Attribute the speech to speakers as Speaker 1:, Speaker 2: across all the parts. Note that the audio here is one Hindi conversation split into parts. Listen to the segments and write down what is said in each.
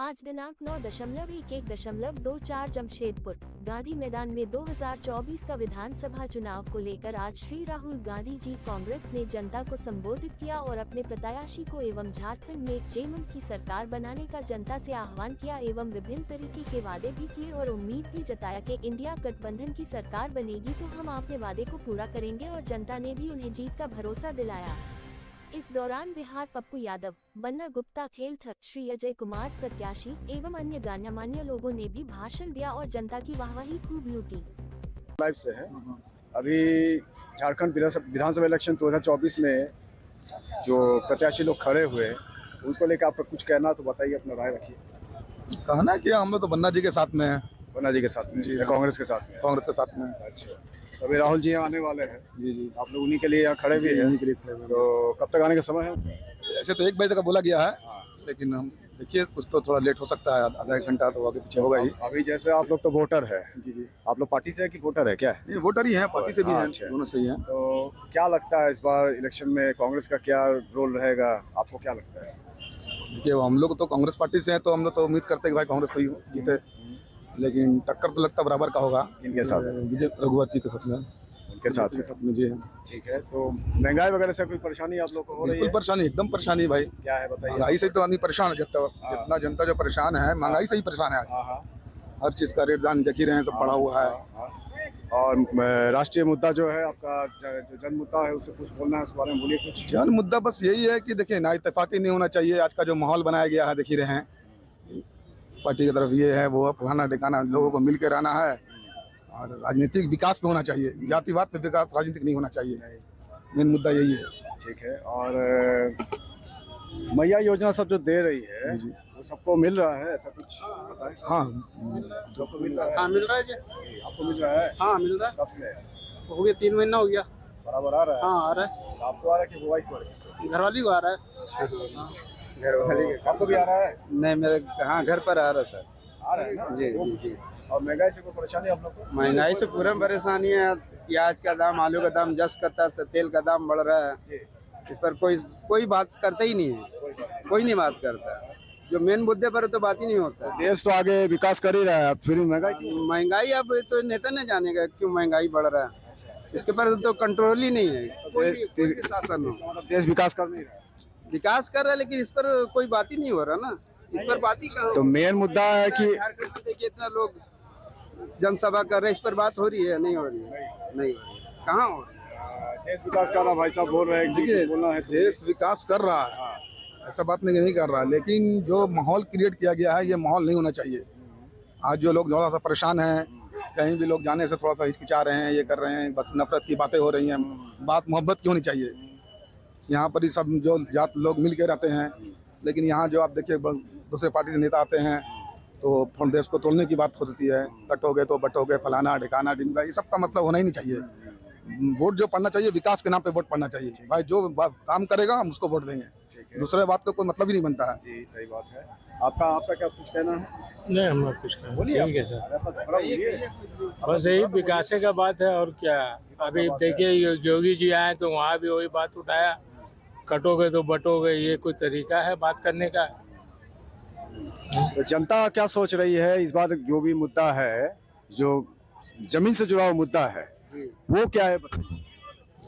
Speaker 1: आज दिनांक 9.11.24 जमशेदपुर गांधी मैदान में 2024 का विधानसभा चुनाव को लेकर आज श्री राहुल गांधी जी कांग्रेस ने जनता को संबोधित किया और अपने प्रत्याशी को एवं झारखंड में जेएमएम की सरकार बनाने का जनता से आह्वान किया एवं विभिन्न तरीके के वादे भी किए और उम्मीद भी जताया कि इंडिया गठबंधन की सरकार बनेगी तो हम अपने वादे को पूरा करेंगे और जनता ने भी उन्हें जीत का भरोसा दिलाया। इस दौरान बिहार पप्पू यादव, बन्ना गुप्ता खेल थक, श्री अजय कुमार प्रत्याशी एवं अन्य गण्यमान्य लोगों ने भी भाषण दिया और जनता की वाहवाही खूब लूटी।
Speaker 2: लाइव से है। अभी झारखंड विधानसभा इलेक्शन 2024 में जो प्रत्याशी लोग खड़े हुए उनको लेकर आपका कुछ कहना तो बताइए, अपना राय रखिए।
Speaker 3: कहना कि हम लोग तो बन्ना जी के साथ में हैं।
Speaker 2: बन्ना जी के साथ में या कांग्रेस के साथ में?
Speaker 3: कांग्रेस के साथ में।
Speaker 2: अच्छा, तो अभी राहुल जी आने वाले हैं।
Speaker 3: जी जी,
Speaker 2: आप लोग उन्हीं के लिए यहाँ खड़े भी हैं। तो कब तक आने का समय है?
Speaker 3: ऐसे तो 1 बजे तक बोला गया है, लेकिन हम देखिए कुछ तो थोड़ा लेट हो सकता है, आधा एक घंटा तो आगे पीछे होगा ही।
Speaker 2: अभी जैसे आप लोग तो वोटर है।
Speaker 3: जी जी,
Speaker 2: आप लोग पार्टी से है कि वोटर है? क्या है?
Speaker 3: नहीं वोटर ही हैं, पार्टी से भी हैं,
Speaker 2: अच्छा।
Speaker 3: दोनों सही हैं।
Speaker 2: तो क्या लगता है इस बार इलेक्शन में कांग्रेस का क्या रोल रहेगा, आपको क्या लगता है?
Speaker 3: देखिए हम लोग तो कांग्रेस पार्टी से हैं, तो हम लोग तो उम्मीद करते हैं कि भाई कांग्रेस को ही जीते, लेकिन टक्कर तो लगता बराबर का होगा।
Speaker 2: इनके साथ है?
Speaker 3: विजय रघुवंशी जी के साथ में,
Speaker 2: उनके साथ
Speaker 3: में जी।
Speaker 2: ठीक है। तो महंगाई वगैरह से कोई परेशानी आप लोग को हो रही
Speaker 3: बिल्कुल
Speaker 2: है?
Speaker 3: परेशानी, एकदम परेशानी है भाई।
Speaker 2: क्या है बताइए।
Speaker 3: महंगाई से तो आदमी परेशान है, जितना जनता जो परेशान है महंगाई से ही परेशान है।
Speaker 2: हाँ हाँ।
Speaker 3: हर चीज का रेट दान देख ही रहे हैं, सब बढ़ा हुआ है।
Speaker 2: और राष्ट्रीय मुद्दा जो है आपका, जो जन मुद्दा है, उससे कुछ बोलना है, उस बारे में बोलिए कुछ।
Speaker 3: जन मुद्दा बस यही है कि देखिए ना इत्तेफाकी नहीं होना चाहिए। आज का जो माहौल बनाया गया है देख ही रहे हैं, पार्टी की तरफ ये है वो फलाना ढिकाना, लोगों को मिल के रहना है और राजनीतिक विकास पे होना चाहिए, जातिवाद पे विकास, राजनीतिक नहीं होना चाहिए। मेन मुद्दा यही है।
Speaker 2: ठीक है। और मैया योजना सब जो दे रही है वो सबको मिल रहा है, ऐसा कुछ बताएं।
Speaker 3: हाँ
Speaker 2: सबको मिल रहा है?
Speaker 4: हाँ मिल रहा है जी।
Speaker 2: आपको मिल रहा है?
Speaker 4: हाँ मिल रहा है।
Speaker 2: कब से?
Speaker 4: हो गया 3 महीना हो गया।
Speaker 2: बराबर आ रहा है?
Speaker 4: हाँ आ रहा है।
Speaker 2: तो आपको आ रहा है कि वाइफ को आ रहा है? किसको?
Speaker 4: घरवाली को आ रहा है।
Speaker 2: घर वाले आपको भी आ रहा है?
Speaker 5: नहीं मेरे हाँ घर पर आ रहा सर।
Speaker 2: आ रहा है ना?
Speaker 5: जी जी जी।
Speaker 2: और महंगाई से कोई परेशानी आप लोग को?
Speaker 5: महंगाई से पूरा परेशानी है। प्याज का दाम, आलू का दाम जस करता है, तेल का दाम बढ़ रहा है। इस पर कोई बात करता ही नहीं है, कोई नहीं बात करता। जो मेन मुद्दे पर तो बात ही नहीं होता।
Speaker 2: देश तो आगे विकास कर ही रहा है, फिर भी महंगाई क्यों?
Speaker 5: महंगाई अब तो नेता ने जानेगा क्यों महंगाई बढ़ रहा है। इसके पर तो कंट्रोल ही नहीं है, कोई भी शासन हो।
Speaker 2: मतलब देश विकास कर नहीं रहा है।
Speaker 5: विकास कर रहा है लेकिन इस पर कोई बात ही नहीं हो रहा ना। इस पर बात ही कहाँ।
Speaker 2: तो मेन मुद्दा है कि
Speaker 5: झारखंड में देखिए इतना लोग जनसभा कर रहे हैं, इस पर बात हो रही है? नहीं हो रही है, नहीं हो रही है। कहाँ हो रही है?
Speaker 2: देश विकास कर रहा, भाई साहब बोल रहे हैं कि
Speaker 3: देखिए
Speaker 2: बोलना है तो।
Speaker 3: देश विकास कर रहा है, ऐसा बात नहीं कर रहा, लेकिन जो माहौल क्रिएट किया गया है ये माहौल नहीं होना चाहिए। आज जो लोग थोड़ा सा परेशान हैं, कहीं भी लोग जाने से थोड़ा सा हिचकिचा रहे हैं, ये कर रहे हैं, बस नफरत की बातें हो रही हैं। बात मोहब्बत की होनी चाहिए। यहाँ पर ही सब जो जात लोग मिल के रहते हैं, लेकिन यहाँ जो आप देखिए दूसरे पार्टी के नेता आते हैं तो देश को तोड़ने की बात होती है। कटोगे तो बटोगे, फलाना ढिकाना ढिमका, ये सब का मतलब होना ही नहीं चाहिए। वोट जो पड़ना चाहिए, विकास के नाम पे वोट पड़ना चाहिए। भाई जो काम करेगा हम उसको वोट देंगे, दूसरे बात का कोई मतलब ही नहीं बनता है।
Speaker 2: जी सही बात है। आपका क्या कुछ कहना है?
Speaker 4: नहीं हम लोग कुछ कहें।
Speaker 2: बोलिए।
Speaker 4: ठीक है सर।
Speaker 2: अरे अपना थोड़ा बोलिए।
Speaker 4: बस यही विकास का बात है और क्या। अभी देखिए योगी जी आए तो वहाँ भी वही बात उठाया, कटोगे तो बटोगे। ये कोई तरीका है बात करने का?
Speaker 2: तो जनता क्या सोच रही है इस बार? जो भी मुद्दा है, जो जमीन से जुड़ा हुआ मुद्दा है, वो क्या है बताइए।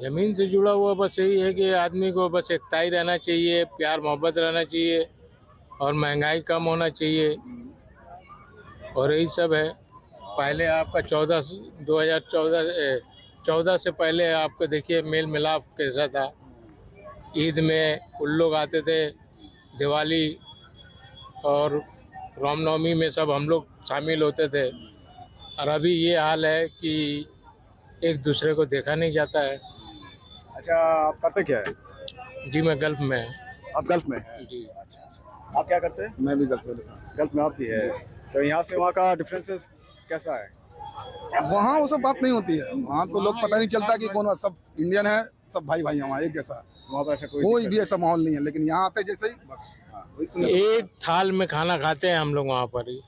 Speaker 4: जमीन से जुड़ा हुआ बस यही है कि आदमी को बस एकताई रहना चाहिए, प्यार मोहब्बत रहना चाहिए और महंगाई कम होना चाहिए और यही सब है। पहले आपका 2014 से पहले आपको देखिए मेल मिलाप कैसा था। ईद में उन लोग आते थे, दिवाली और रामनवमी में सब हम लोग शामिल होते थे। और अभी ये हाल है कि एक दूसरे को देखा नहीं जाता है।
Speaker 2: अच्छा, आप करते क्या है?
Speaker 4: जी मैं गल्फ में।
Speaker 2: आप गल्फ में हैं?
Speaker 4: जी।
Speaker 2: अच्छा। आप क्या करते हैं?
Speaker 3: मैं भी गलत लेता हूँ।
Speaker 2: गल्फ में आप भी है। तो यहाँ से वहाँ का डिफरेंसेस कैसा है?
Speaker 3: वहाँ वो सब बात नहीं होती है। वहाँ तो लोग पता नहीं चलता कि कौन, सब इंडियन है, सब भाई भाई हमारे एक जैसा।
Speaker 2: वहाँ पर ऐसा
Speaker 3: कोई भी ऐसा माहौल नहीं है, लेकिन यहाँ आते जैसे ही बस वही सुनने को
Speaker 4: एक थाल में खाना खाते हैं हम लोग वहाँ पर ही,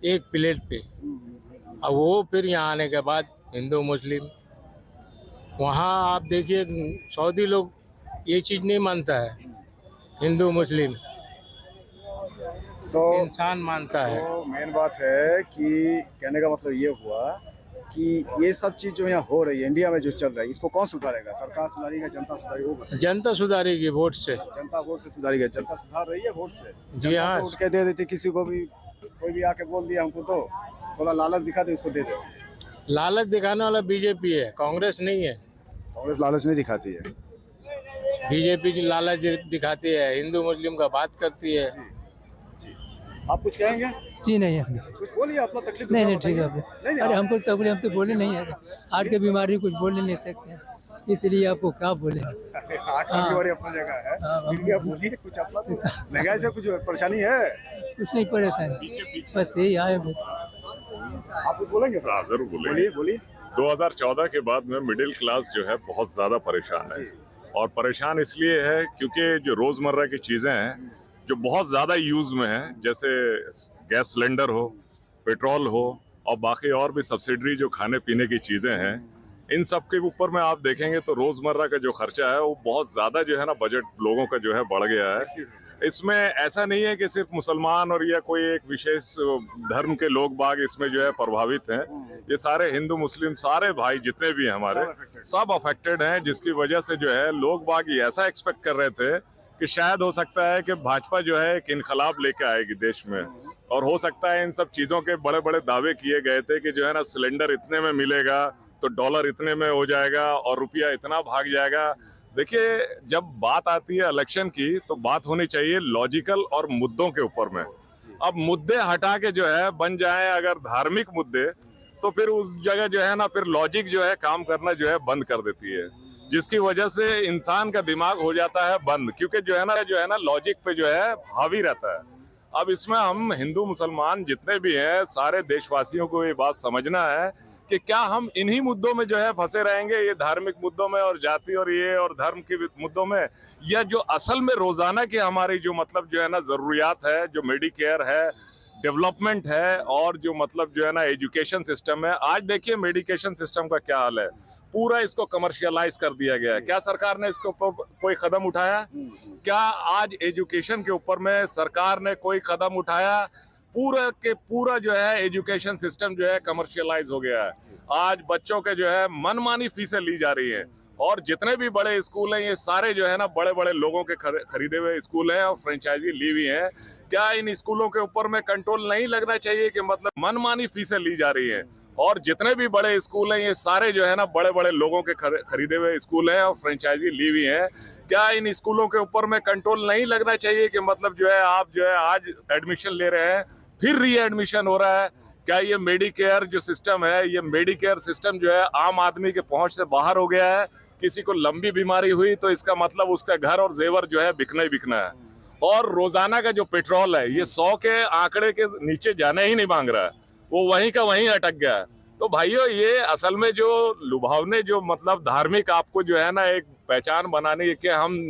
Speaker 4: एक प्लेट पे। अब वो फिर यहाँ आने के बाद हिंदू मुस्लिम, वहाँ आप देखिए सऊदी लोग ये चीज़ नहीं मानता है, हिंदू मुस्लिम।
Speaker 2: तो
Speaker 4: इंसान मानता है।
Speaker 2: तो मेन बात है कि कहने का मतलब ये हुआ कि ये सब चीज जो यहाँ हो रही है इंडिया में जो चल रहा है, इसको कौन सुधारेगा? सरकार सुधारेगा, जनता सुधारेगी? वो बताइए।
Speaker 4: जनता सुधारेगी वोट से।
Speaker 2: जनता वोट से सुधारेगी। जनता सुधार रही है वोट से।
Speaker 4: जी
Speaker 2: जनता
Speaker 4: हाँ।
Speaker 2: तो उठ के दे देती, किसी को भी कोई भी आके बोल दिया हमको तो थोड़ा लालच दिखा दे, उसको दे देते।
Speaker 4: लालच दिखाने वाला बीजेपी है, कांग्रेस नहीं है।
Speaker 2: कांग्रेस लालच नहीं दिखाती है।
Speaker 4: बीजेपी की लालच दिखाती है, हिंदू मुस्लिम का बात करती है।
Speaker 2: आप कुछ कहेंगे?
Speaker 6: जी नहीं है।
Speaker 2: कुछ बोलिए, अपना तकलीफ।
Speaker 6: नहीं नहीं ठीक है।
Speaker 2: नहीं
Speaker 6: अरे हमको तकलीफ, हम तो बोले नहीं है, हार्ट की बीमारी कुछ बोल नहीं सकते, इसलिए आपको क्या बोले।
Speaker 2: हार्ट की बीमारी अपनी जगह है, फिर भी आप बोलिए कुछ अपना। तो महंगाई से कुछ परेशानी है?
Speaker 6: कुछ नहीं परेशान, बस यही आए बस।
Speaker 2: आप कुछ बोलेंगे सर?
Speaker 7: हाँ, जरूर बोलेंगे।
Speaker 2: बोलिए बोलिए।
Speaker 7: 2014 के बाद में मिडिल क्लास जो है बहुत ज्यादा परेशान है, और परेशान इसलिए है क्योंकि जो रोजमर्रा की चीजें हैं जो बहुत ज्यादा यूज में हैं, जैसे गैस सिलेंडर हो, पेट्रोल हो, और बाकी और भी सब्सिडरी जो खाने पीने की चीजें हैं, इन सब के ऊपर में आप देखेंगे तो रोजमर्रा का जो खर्चा है वो बहुत ज्यादा जो है ना, बजट लोगों का जो है बढ़ गया है। इसमें ऐसा नहीं है कि सिर्फ मुसलमान और या कोई एक विशेष धर्म के लोग बाग इसमें जो है प्रभावित हैं। ये सारे हिंदू मुस्लिम सारे भाई जितने भी हैं हमारे, सब अफेक्टेड हैं, जिसकी वजह से जो है लोग बाग ये ऐसा एक्सपेक्ट कर रहे थे कि शायद हो सकता है कि भाजपा जो है एक इनकलाब लेके आएगी देश में, और हो सकता है इन सब चीजों के बड़े बड़े दावे किए गए थे कि जो है ना, सिलेंडर इतने में मिलेगा तो डॉलर इतने में हो जाएगा और रुपया इतना भाग जाएगा। देखिए, जब बात आती है इलेक्शन की तो बात होनी चाहिए लॉजिकल और मुद्दों के ऊपर में। अब मुद्दे हटा के जो है बन जाए अगर धार्मिक मुद्दे, तो फिर उस जगह जो है ना, फिर लॉजिक जो है काम करना जो है बंद कर देती है, जिसकी वजह से इंसान का दिमाग हो जाता है बंद, क्योंकि जो है ना लॉजिक पे जो है हावी रहता है। अब इसमें हम हिंदू मुसलमान जितने भी हैं, सारे देशवासियों को ये बात समझना है कि क्या हम इन्हीं मुद्दों में जो है फंसे रहेंगे, ये धार्मिक मुद्दों में और जाति और ये और धर्म के मुद्दों में, या जो असल में रोजाना की हमारी जो मतलब जो है ना जरूरियात है, जो मेडिकेयर है, डेवलपमेंट है, और जो मतलब जो है ना एजुकेशन सिस्टम है। आज देखिए मेडिकेशन सिस्टम का क्या हाल है, पूरा इसको कमर्शियलाइज कर दिया गया है। क्या सरकार ने इसके ऊपर कोई कदम उठाया? क्या आज एजुकेशन के ऊपर में सरकार ने कोई कदम उठाया? पूरा के पूरा जो है एजुकेशन सिस्टम जो है कमर्शियलाइज हो गया है। आज बच्चों के जो है मनमानी फीसें ली जा रही है, और जितने भी बड़े स्कूल हैं ये सारे जो है ना बड़े बड़े लोगों के खरीदे हुए स्कूल हैं और फ्रेंचाइजी ली हुई हैं। क्या इन स्कूलों के ऊपर में कंट्रोल नहीं लगना चाहिए कि मतलब मनमानी फीसें ली जा रही है, और जितने भी बड़े स्कूल हैं ये सारे जो है ना बड़े बड़े लोगों के खरीदे हुए स्कूल हैं और फ्रेंचाइजी ली हुई हैं। क्या इन स्कूलों के ऊपर में कंट्रोल नहीं लगना चाहिए कि मतलब जो है आप जो है आज एडमिशन ले रहे हैं, फिर री एडमिशन हो रहा है? क्या ये मेडिकेयर जो सिस्टम है, ये मेडिकेयर सिस्टम जो है आम आदमी के पहुंच से बाहर हो गया है? किसी को लंबी बीमारी हुई तो इसका मतलब उसका घर और जेवर जो है बिकना ही बिकना है। और रोजाना का जो पेट्रोल है ये 100 के आंकड़े के नीचे जाने ही नहीं मांग रहा है, वो वहीं का वहीं अटक गया है। तो भाइयों, ये असल में जो लुभावने जो मतलब धार्मिक आपको जो है ना एक पहचान बनाने के हम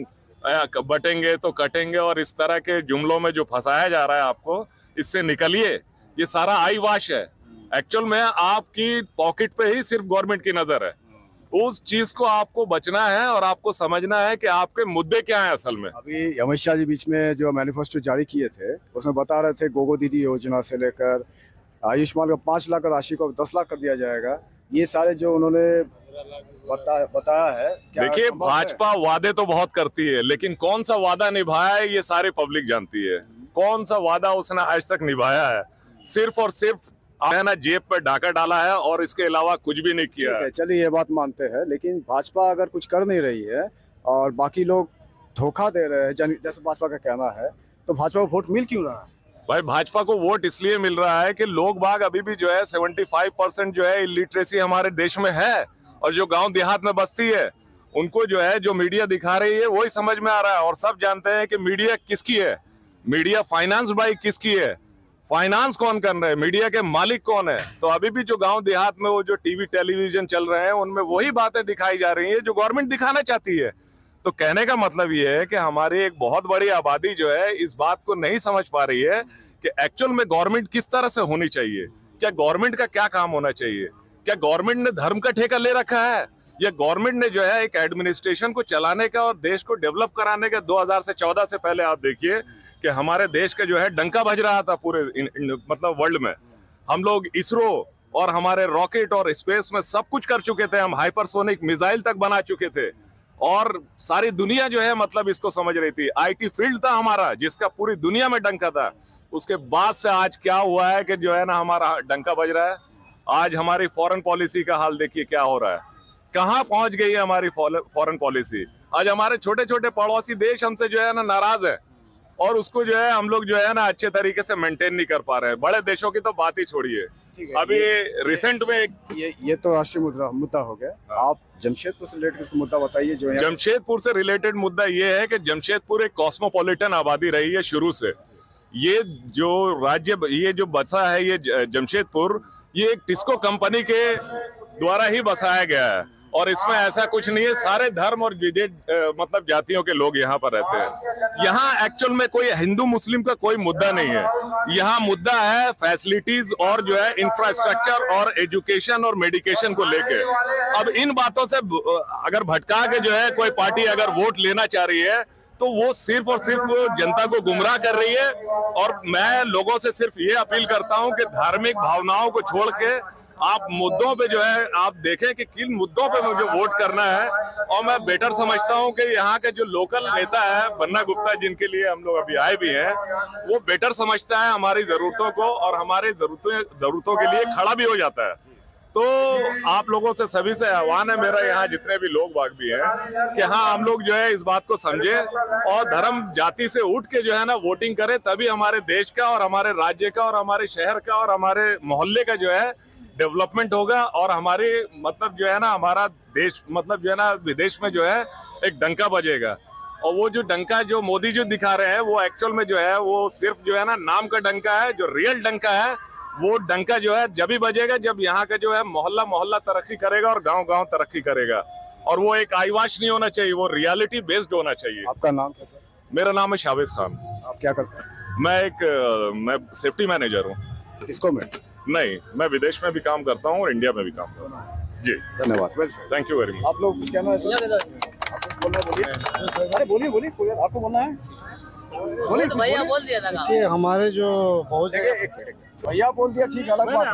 Speaker 7: बटेंगे तो कटेंगे और इस तरह के जुमलों में जो फंसाया जा रहा है आपको, इससे निकलिए। ये सारा आई वाश है। एक्चुअल में आपकी पॉकेट पे ही सिर्फ गवर्नमेंट की नजर है। उस चीज को आपको बचना है और आपको समझना है कि आपके मुद्दे क्या हैं असल में।
Speaker 2: अभी अमित शाह जी बीच में जो मैनिफेस्टो जारी किए थे उसमें बता रहे थे गोगो दीदी योजना से लेकर आयुष्मान का 5 लाख राशि को 10 लाख कर दिया जाएगा। ये सारे जो उन्होंने बताया है,
Speaker 7: देखिए भाजपा वादे तो बहुत करती है, लेकिन कौन सा वादा निभाया है ये सारी पब्लिक जानती है। कौन सा वादा उसने आज तक निभाया है? सिर्फ और सिर्फ है ना जेब पर डाका डाला है और इसके अलावा कुछ भी नहीं किया है।
Speaker 2: चलिए ये बात मानते हैं, लेकिन भाजपा अगर कुछ कर नहीं रही है और बाकी लोग धोखा दे रहे हैं जैसे भाजपा का कहना है, तो भाजपा को वोट मिल क्यों रहा है?
Speaker 7: भाई भाजपा को वोट इसलिए मिल रहा है कि लोग बाग अभी भी जो है 75% जो है इलिटरेसी हमारे देश में है, और जो गांव देहात में बस्ती है उनको जो है जो मीडिया दिखा रही है वही समझ में आ रहा है। और सब जानते हैं कि मीडिया किसकी है, मीडिया फाइनेंस बाई किसकी है, फाइनेंस कौन कर रहे हैं, मीडिया के मालिक कौन है। तो अभी भी जो गांव देहात में वो जो टीवी टेलीविजन चल रहे हैं उनमें वही बातें दिखाई जा रही है जो गवर्नमेंट दिखाना चाहती है। तो कहने का मतलब ये है कि हमारी एक बहुत बड़ी आबादी जो है इस बात को नहीं समझ पा रही है कि एक्चुअल में गवर्नमेंट किस तरह से होनी चाहिए, क्या गवर्नमेंट का क्या काम होना चाहिए, क्या गवर्नमेंट ने धर्म का ठेका ले रखा है ये गवर्नमेंट ने जो है एक एडमिनिस्ट्रेशन को चलाने का और देश को डेवलप कराने का 2000 से 14 से पहले आप देखिए कि हमारे देश का जो है डंका बज रहा था पूरे मतलब वर्ल्ड में। हम लोग इसरो और हमारे रॉकेट और स्पेस में सब कुछ कर चुके थे, हम हाइपरसोनिक मिसाइल तक बना चुके थे और सारी दुनिया जो है मतलब इसको समझ रही थी। आईटी फील्ड था हमारा जिसका पूरी दुनिया में डंका था। उसके बाद से आज क्या हुआ है कि जो है ना हमारा डंका बज रहा है। आज हमारी फॉरेन पॉलिसी का हाल देखिए क्या हो रहा है, कहाँ पहुंच गई है हमारी फॉरेन पॉलिसी। आज हमारे छोटे छोटे पड़ोसी देश हमसे जो है ना नाराज है और उसको जो है हम लोग जो है ना अच्छे तरीके से मेंटेन नहीं कर पा रहे हैं। बड़े देशों की तो बात ही छोड़िए। अभी रिसेंट में
Speaker 2: ये तो राष्ट्रीय मुद्दा हो गया। आप जमशेदपुर से रिलेटेड कुछ मुद्दा बताइए जो
Speaker 7: जमशेदपुर से रिलेटेड मुद्दा ये है कि जमशेदपुर एक कॉस्मोपॉलिटन आबादी रही है शुरू से। ये जो राज्य ये जो बसा है ये जमशेदपुर, ये एक टिस्को कंपनी के द्वारा ही बसाया गया है और इसमें ऐसा कुछ नहीं है। सारे धर्म और मतलब जातियों के लोग यहाँ पर रहते हैं। यहाँ एक्चुअल में कोई हिंदू मुस्लिम का कोई मुद्दा नहीं है। यहाँ मुद्दा है फैसिलिटीज और जो है इंफ्रास्ट्रक्चर और एजुकेशन और मेडिकेशन को लेके। अब इन बातों से अगर भटका के जो है कोई पार्टी अगर वोट लेना चाह रही है तो वो सिर्फ और सिर्फ जनता को गुमराह कर रही है। और मैं लोगों से सिर्फ ये अपील करता हूँ कि धार्मिक भावनाओं को छोड़ के आप मुद्दों पे जो है आप देखें कि किन मुद्दों पे मुझे वोट करना है। और मैं बेटर समझता हूं कि यहाँ के जो लोकल नेता है बन्ना गुप्ता, जिनके लिए हम लोग अभी आए भी हैं, वो बेटर समझता है हमारी जरूरतों को और हमारी जरूरतों के लिए खड़ा भी हो जाता है। तो आप लोगों से सभी से आह्वान है मेरा, यहाँ जितने भी लोग बाग भी हैं, कि हाँ हम लोग जो है इस बात को समझे और धर्म जाति से उठ के जो है ना वोटिंग करें। तभी हमारे देश का और हमारे राज्य का और हमारे शहर का और हमारे मोहल्ले का जो है डेवलपमेंट होगा और हमारे मतलब जो है ना हमारा देश मतलब जो है ना विदेश में जो है एक डंका बजेगा। और वो जो डंका जो मोदी जी दिखा रहे हैं वो एक्चुअल में जो है वो सिर्फ जो है ना नाम का डंका है। जो रियल डंका है वो डंका जो है जब ही बजेगा जब यहाँ का जो है मोहल्ला मोहल्ला तरक्की करेगा और गांव गांव तरक्की करेगा। और वो एक आईवाश नहीं होना चाहिए, वो रियलिटी बेस्ड होना चाहिए।
Speaker 2: आपका नाम क्या सर?
Speaker 7: मेरा नाम है शावेज खान।
Speaker 2: आप क्या करते हैं?
Speaker 7: मैं सेफ्टी मैनेजर हूँ।
Speaker 2: किसको में?
Speaker 7: नहीं, मैं विदेश में भी काम करता हूँ और इंडिया में भी काम करता हूँ। जी
Speaker 2: धन्यवाद। Well sir,
Speaker 7: thank you very much.
Speaker 2: आप लोग कुछ कहना है सर? आपको बोलना है बोलिए। अरे बोलिए कोई आपको बोलना है बोलिए।
Speaker 8: तो भैया बोल दिया था
Speaker 3: कि हमारे जो बहुत
Speaker 2: भैया बोल दिया ठीक, अलग बात है।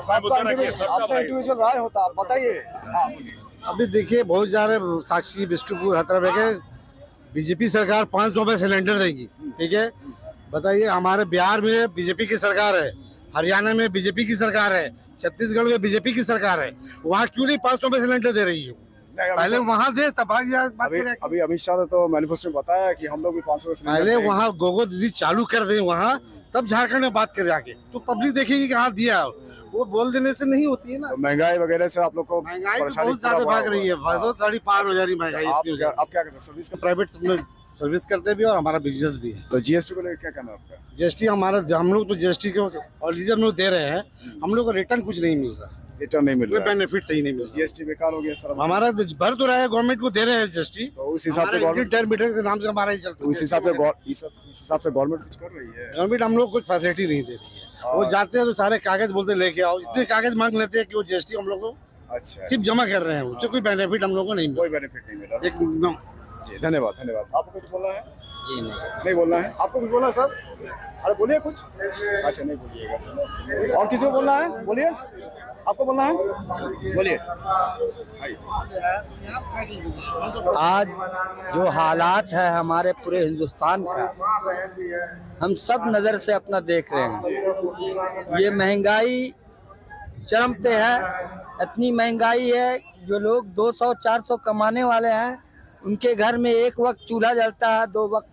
Speaker 2: सबका अपना इंडिविजुअल राय होता, आप बताइए।
Speaker 3: अभी देखिए बहुत सारे साक्षी बिष्टुपुर हर तरफ है। बीजेपी सरकार 500 में सिलेंडर देगी, ठीक है। बताइए हमारे बिहार में बीजेपी की सरकार है, हरियाणा में बीजेपी की सरकार है, छत्तीसगढ़ में बीजेपी की सरकार है। वहाँ क्यों नहीं 500 में सिलेंडर दे रही है? पहले वहाँ दे तब
Speaker 2: अभी अमित शाह ने तो मैनिफेस्टो में बताया कि हम लोग भी 500
Speaker 3: पहले वहाँ गोगो दीदी चालू कर दें वहाँ, तब झारखंड में बात करें आगे, तो पब्लिक देखेगी कि हाँ दिया। वो बोल देने से नहीं होती है ना।
Speaker 2: तो महंगाई वगैरह से आप लोग को
Speaker 3: महंगाई बहुत ज्यादा भाग रही है, साढ़े पार हो जा रही महंगाई।
Speaker 2: आप क्या करते हैं? सर्विस
Speaker 3: प्राइवेट सर्विस करते भी और हमारा बिजनेस भी है।
Speaker 2: तो जीएसटी को लेकर क्या कहना है आपका?
Speaker 3: जीएसटी हमारा हम लोग तो जीएसटी को ऑलरेडी हम लोग दे रहे हैं, हम लोग को रिटर्न कुछ नहीं मिल रहा,
Speaker 2: रिटर्न नहीं मिल रहा,
Speaker 3: बेनिफिट सही नहीं मिल रहा।
Speaker 2: जीएसटी बेकार हो गया सर।
Speaker 3: हमारा भर तो रहा है, गवर्नमेंट को दे रहे हैं जीएसटी,
Speaker 2: तो उस हिसाब से
Speaker 3: मीटर के नाम से हमारा ही चलता है।
Speaker 2: उस हिसाब से गवर्नमेंट कुछ कर रही है।
Speaker 3: गवर्नमेंट हम लोग कुछ फैसिलिटी नहीं दे रही है। वो जाते हैं तो सारे कागज बोलते लेके आओ, इतने कागज मांग लेते हैं कि वो जीएसटी हम लोग को
Speaker 2: अच्छा
Speaker 3: सिर्फ जमा कर रहे हैं, उससे कोई बेनिफिट हम लोग को नहीं मिला।
Speaker 2: कोई बेनिफिट नहीं मिला।
Speaker 3: एकदम
Speaker 2: जी धन्यवाद। आपको कुछ बोलना है?
Speaker 3: जी
Speaker 2: नहीं बोलना है। आपको कुछ बोलना है सर? अरे बोलिए कुछ। अच्छा नहीं बोलिएगा। और किसी को बोलना है? बोलिए। आपको बोलना है? बोलिए।
Speaker 8: आज जो हालात है हमारे पूरे हिंदुस्तान का, हम सब नज़र से अपना देख रहे हैं। ये महंगाई चरम पे है। इतनी महंगाई है जो लोग 200-400 कमाने वाले हैं उनके घर में एक वक्त चूल्हा जलता है, 2 वक्त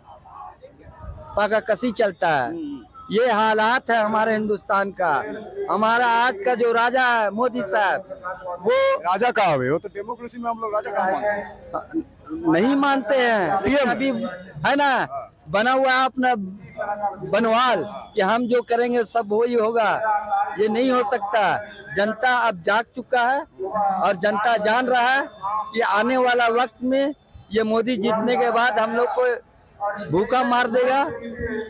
Speaker 8: पाका कसी चलता है। ये हालात है हमारे हिंदुस्तान का। हमारा आज का जो राजा है मोदी साहब, वो
Speaker 2: राजा कहाँ हुए? वो तो डेमोक्रेसी में हम लोग राजा कहाँ मानते हैं?
Speaker 8: नहीं मानते हैं। अभी है ना बना हुआ है अपना बनवाल कि हम जो करेंगे सब वो ही होगा। ये नहीं हो सकता। जनता अब जाग चुका है और जनता जान रहा है कि आने वाला वक्त में ये मोदी जीतने के बाद हम लोग को भूखा मार देगा,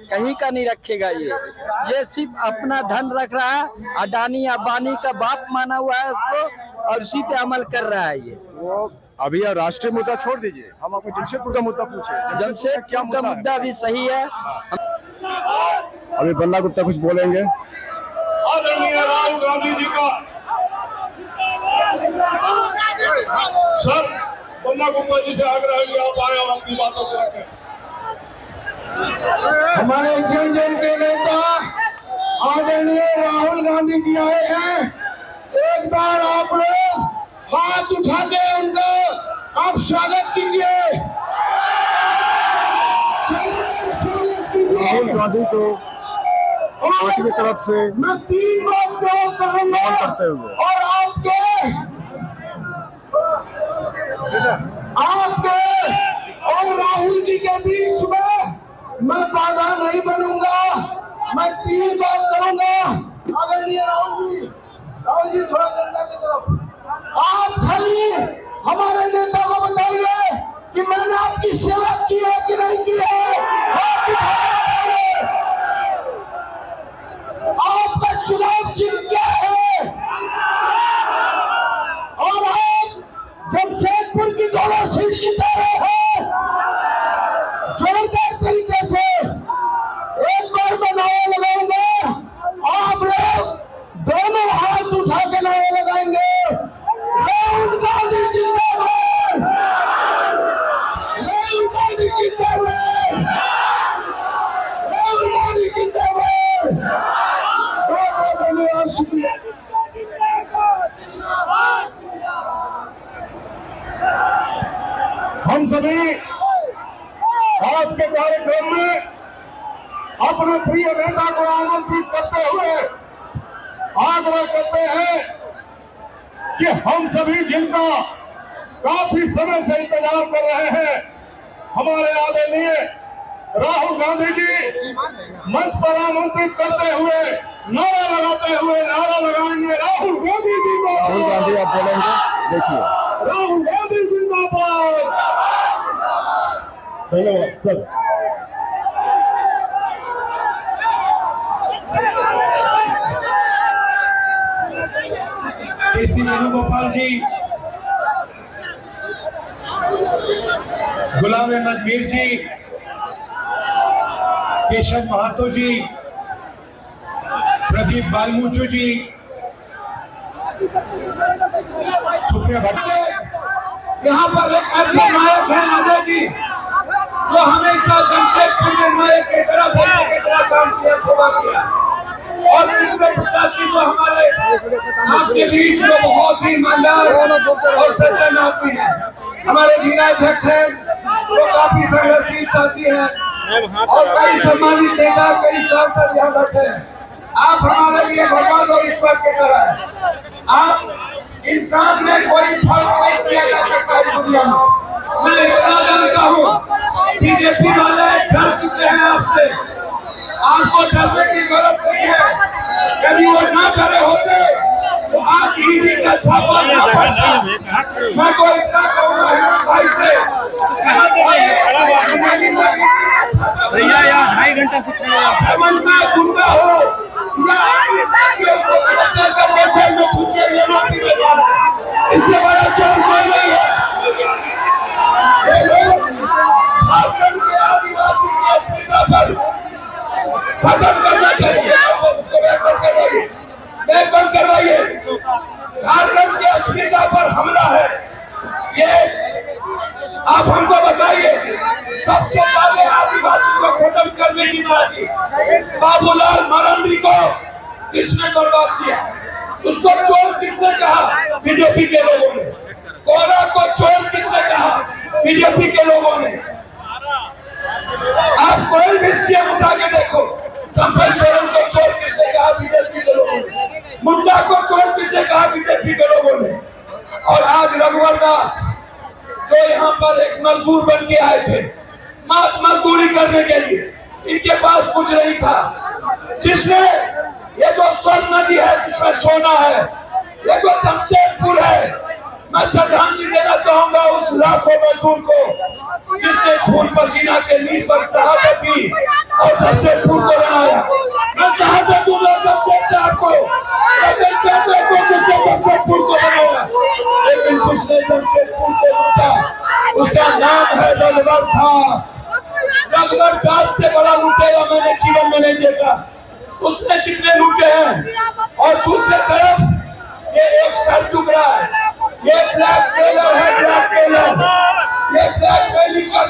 Speaker 8: कहीं का नहीं रखेगा। ये सिर्फ अपना धन रख रहा है, अडानी अंबानी का बाप माना हुआ है उसको, और उसी पे अमल कर रहा है ये।
Speaker 2: वो अभी राष्ट्रीय मुद्दा छोड़ दीजिए, हम आपको जमशेदपुर का मुद्दा पूछे।
Speaker 8: जमशेदपुर का मुद्दा भी सही है।
Speaker 2: अभी बल्ला गुप्ता कुछ बोलेंगे।
Speaker 9: आदरणीय राहुल गांधी जी का सर, बल्ला गुप्ता जी से आग्रह किया आप आए और अपनी बातों से रखें। हमारे जन जन के नेता आदरणीय राहुल गांधी जी आए हैं। एक बार आप लोग हाथ उठा के उनका आप स्वागत कीजिए।
Speaker 2: राहुल गांधी को पार्टी की तरफ से
Speaker 9: मैं 3 बात करूंगा
Speaker 2: करते हुए
Speaker 9: और आपके और राहुल जी के बीच में मैं बाधा नहीं बनूंगा। मैं 3 बात करूंगा। आदरणीय राहुल जी थोड़ा जनता की तरफ आप खड़ी हमारे नेता को बताइए कि मैंने आपकी सेवा की है कि नहीं की है। आपका चुनाव चिन्ह क्या है और आप जमशेदपुर की दोनों सीट जीता रहे हैं जोरदार तरीके से। एक बार मैं नारा लगाऊंगा, आप लोग दोनों हाथ उठा के नारा लगाएंगे। राहुल गांधी जिंदाबाद, राहुल गांधी जिंदाबाद, राहुल गांधी जिंदाबाद। बहुत बहुत धन्यवाद, शुक्रिया। हम सभी आज के कार्यक्रम में अपने प्रिय नेता को आमंत्रित करते हुए आग्रह करते हैं कि हम सभी जिनका काफी समय से इंतजार कर रहे हैं, हमारे आदरणीय राहुल गांधी जी मंच पर आमंत्रित करते हुए नारा लगाएंगे राहुल गांधी जिंदाबाद।
Speaker 2: राहुल गांधी आप बोलेंगे, देखिए।
Speaker 9: राहुल गांधी जिंदाबाद। धन्यवाद सर। केसी वेणुगोपाल जी, गुलाम अहमद मीर जी, केशव महातो जी, प्रदीप बालमुचू जी, सुप्रिया भट्ट। यहाँ पर एक ऐसा नायक है अजय जी, जो हमेशा जमशेदपुर में नायक की तरह बेटे की तरह काम किया, सेवा किया। और कृष्ण प्रत्याशी जो हमारे आपके बीच में बहुत ही ईमानदार और सज्जन आदमी है, हमारे जिला अध्यक्ष हैं, वो काफी संघर्षशील साथी हैं और कई सम्मानित नेता, कई सांसद यहाँ बैठे हैं। आप हमारे लिए भगवान और ईश्वर की तरह हैं। आप इंसान में कोई फर्क नहीं किया जा सकता इस दुनिया में। मैं इतना जानता हूँ, बीजेपी वाले डर चुके हैं आपसे, आपको डरने की जरूरत नहीं है। यदि वो ना डरे होते तो आज ईडी का छापा ना पड़ता। मैं तो इतना कहूँगा भाई से, भैया यार 2.5 घंटा से बनना गुंडा हो इससे बड़ा चोर कोई नहीं है। झारखंड के आदिवासी की अस्मिता पर खत्म करना चाहिए। बैग बंद करवाइए। झारखंड की अस्मिता पर हमला है ये, आप हमको बताइए। सबसे पहले आदिवासी को खत्म करने की साजिश बाबूलाल मरांडी को किसने बर्बाद किया? उसको चोर किसने कहा? बीजेपी के लोगों ने। कोरा को चोर किसने कहा? बीजेपी के लोगों ने। आप कोई भी सीएम उठा के देखो, चंपा सोरेन को चोर किसने कहा? बीजेपी के लोगों ने। मुंडा को चोर किसने कहा? बीजेपी के लोगों ने। और आज रघुवर दास जो यहाँ पर एक मजदूर बन के आए थे, मात्र मजदूरी करने के लिए, इनके पास कुछ नहीं था। जिसने ये जो स्वर्ण नदी है जिसमें सोना है, ये जो जमशेदपुर है, मैं श्रद्धांजलि देना चाहूंगा उस लाखों मजदूर को जिसने खून पसीना के नींव पर शहादत दी और जमशेदपुर को बनाया। मैं शहादत दूंगा जमशेद साहब को, जिसने जमशेदपुर को बनाया, लेकिन जिसने जमशेदपुर को लूटा उसका नाम है रघुवर दास। रघुवर दास से बड़ा लुटेरा मैंने जीवन में नहीं देखा। उसने जितने लूटे हैं, और दूसरे तरफ ये एक सर चुक रहा है, ये ब्लैक मेलर है।